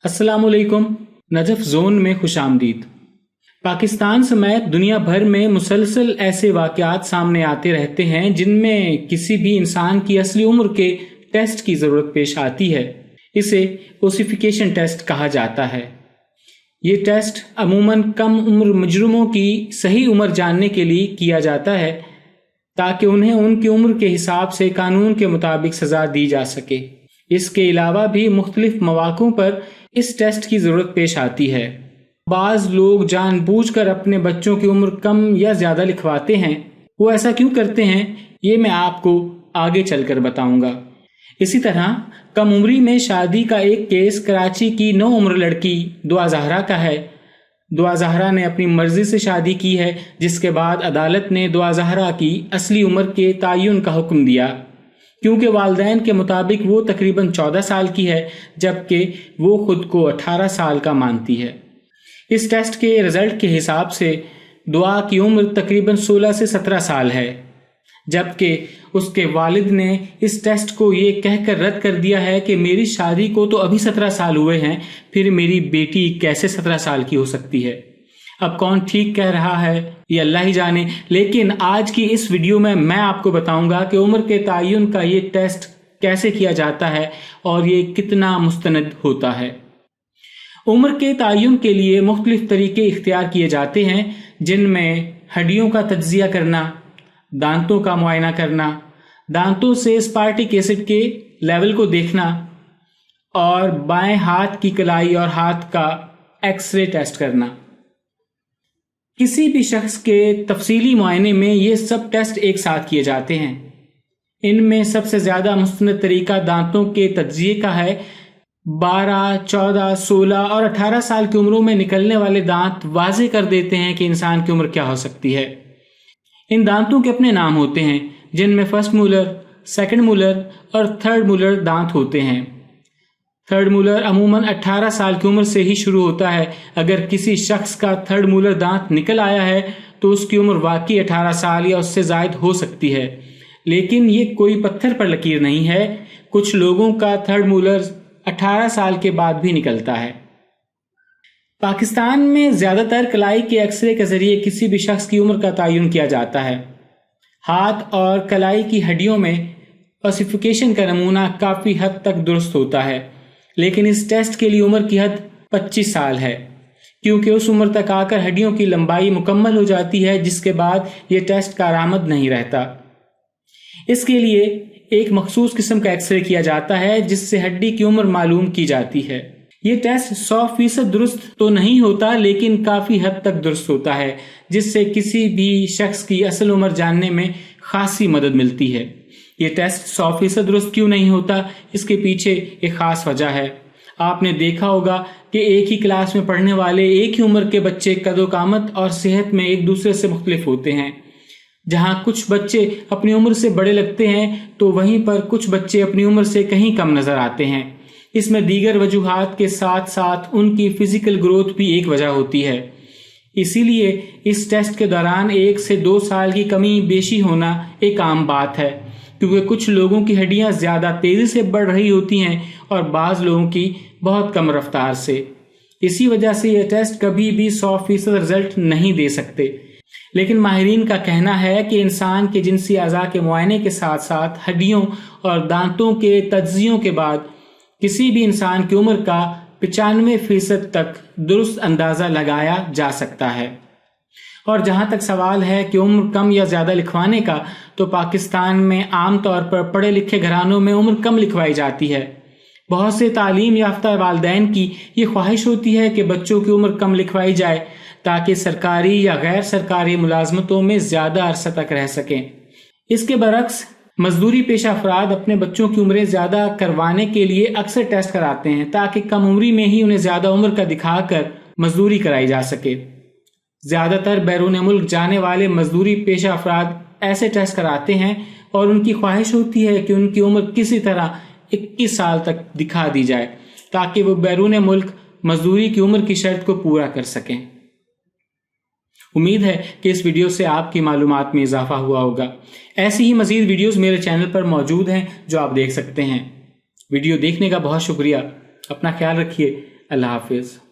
अस्सलामुअलैकुम। Najaf zone में खुशामदीद। पाकिस्तान समेत दुनिया भर में मुसलसल ऐसे वाक़यात सामने आते रहते हैं जिनमें किसी भी इंसान की असली उम्र के टेस्ट की ज़रूरत पेश आती है। इसे ओसिफिकेशन टेस्ट कहा जाता है। ये टेस्ट अमूमन कम उम्र मुजरिमों की सही उम्र जानने के लिए किया जाता है ताकि उन्हें उनकी उम्र के हिसाब से कानून के मुताबिक सज़ा दी जा सके। इसके अलावा भी मुख्तलिफ मौक़ों पर इस टेस्ट की ज़रूरत पेश आती है। बाज़ लोग जानबूझकर अपने बच्चों की उम्र कम या ज़्यादा लिखवाते हैं। वो ऐसा क्यों करते हैं ये मैं आपको आगे चलकर बताऊंगा। इसी तरह कम उम्री में शादी का एक केस कराची की 9 उम्र लड़की दुआ ज़हरा का है। दुआ ज़हरा ने अपनी मर्जी से शादी की है, जिसके बाद अदालत ने दुआ ज़हरा की असली उम्र के तयन का हुक्म दिया क्योंकि वालिदैन के मुताबिक वो तकरीबन 14 साल की है जबकि वो खुद को 18 साल का मानती है। इस टेस्ट के रिज़ल्ट के हिसाब से दुआ की उम्र तकरीबन 16 से 17 साल है, जबकि उसके वालिद ने इस टेस्ट को ये कहकर रद्द कर दिया है कि मेरी शादी को तो अभी 17 साल हुए हैं, फिर मेरी बेटी कैसे 17 साल की हो सकती है। अब कौन ठीक कह रहा है ये अल्लाह ही जाने, लेकिन आज की इस वीडियो में मैं आपको बताऊंगा कि उम्र के तयन का ये टेस्ट कैसे किया जाता है और ये कितना मुस्तनद होता है। उम्र के तयन के लिए मुख्तलिफ तरीके इख्तियार किए जाते हैं, जिनमें हड्डियों का तज्जिया करना, दांतों का मुआयना करना, दांतों से स्पार्टिक एसिड के लेवल को देखना और बाएं हाथ की कलाई और हाथ का एक्सरे टेस्ट करना। किसी भी शख्स के तफसीली मुआयने में ये सब टेस्ट एक साथ किए जाते हैं। इनमें सबसे ज़्यादा मुस्तनद तरीका दांतों के तज्जिए का है। 12, 14, 16 और 18 साल की उम्रों में निकलने वाले दांत वाज़े कर देते हैं कि इंसान की उम्र क्या हो सकती है। इन दांतों के अपने नाम होते हैं, जिनमें फर्स्ट मूलर, सेकंड मूलर और थर्ड मूलर दांत होते हैं। थर्ड मूलर अमूमन 18 साल की उम्र से ही शुरू होता है। अगर किसी शख्स का थर्ड मूलर दांत निकल आया है तो उसकी उम्र वाकई 18 साल या उससे ज़ायद हो सकती है, लेकिन ये कोई पत्थर पर लकीर नहीं है। कुछ लोगों का थर्ड मूलर 18 साल के बाद भी निकलता है। पाकिस्तान में ज़्यादातर कलाई के एक्सरे के ज़रिए किसी भी शख्स की उम्र का तयन किया जाता है। हाथ और कलाई की हड्डियों में ओसिफिकेशन का नमूना काफ़ी हद तक दुरुस्त होता है, लेकिन इस टेस्ट के लिए उम्र की हद 25 साल है क्योंकि उस उम्र तक आकर हड्डियों की लंबाई मुकम्मल हो जाती है, जिसके बाद ये टेस्ट कारआमद नहीं रहता। इसके लिए एक मखसूस किस्म का एक्सरे किया जाता है जिससे हड्डी की उम्र मालूम की जाती है। ये टेस्ट 100% दुरुस्त तो नहीं होता, लेकिन काफ़ी हद तक दुरुस्त होता है, जिससे किसी भी शख्स की असल उम्र जानने में खासी मदद मिलती है। ये टेस्ट 100% दुरुस्त क्यों नहीं होता, इसके पीछे एक ख़ास वजह है। आपने देखा होगा कि एक ही क्लास में पढ़ने वाले एक ही उम्र के बच्चे कदो-कामत और सेहत में एक दूसरे से मुख्तलिफ होते हैं। जहाँ कुछ बच्चे अपनी उम्र से बड़े लगते हैं तो वहीं पर कुछ बच्चे अपनी उम्र से कहीं कम नज़र आते हैं। इसमें दीगर वजूहात के साथ साथ उनकी फ़िज़िकल ग्रोथ भी एक वजह होती है। इसीलिए इस टेस्ट के दौरान 1 से 2 साल की कमी बेशी होना एक आम बात है, क्योंकि कुछ लोगों की हड्डियां ज़्यादा तेज़ी से बढ़ रही होती हैं और बाज़ लोगों की बहुत कम रफ्तार से। इसी वजह से यह टेस्ट कभी भी 100% रिजल्ट नहीं दे सकते। लेकिन माहिरीन का कहना है कि इंसान के जिनसी अज़ा के मुआयने के साथ साथ हड्डियों और दांतों के तज्जियों के बाद किसी भी इंसान की उम्र का 95% तक दुरुस्त अंदाज़ा लगाया जा सकता है। और जहाँ तक सवाल है कि उम्र कम या ज़्यादा लिखवाने का, तो पाकिस्तान में आम तौर पर पढ़े लिखे घरानों में उम्र कम लिखवाई जाती है। बहुत से तालीम याफ्ता वालिदैन की ये ख्वाहिश होती है कि बच्चों की उम्र कम लिखवाई जाए ताकि सरकारी या गैर सरकारी मुलाजमतों में ज़्यादा अरसा तक रह सकें। इसके बरक्स मजदूरी पेशा अफराद अपने बच्चों की उम्रें ज़्यादा करवाने के लिए अक्सर टेस्ट कराते हैं ताकि कम उम्री में ही उन्हें ज़्यादा उम्र का दिखाकर मजदूरी कराई जा सके। ज़्यादातर बैरून मुल्क जाने वाले मजदूरी पेशा अफराद ऐसे टेस्ट कराते हैं और उनकी ख्वाहिश होती है कि उनकी उम्र किसी तरह 21 साल तक दिखा दी जाए ताकि वो बैरून मुल्क मजदूरी की उम्र की शर्त को पूरा कर सकें। उम्मीद है कि इस वीडियो से आपकी मालूमात में इजाफा हुआ होगा। ऐसी ही मज़ीद वीडियोस मेरे चैनल पर मौजूद हैं जो आप देख सकते हैं। वीडियो देखने का बहुत शुक्रिया। अपना ख्याल रखिए। اللہ حافظ.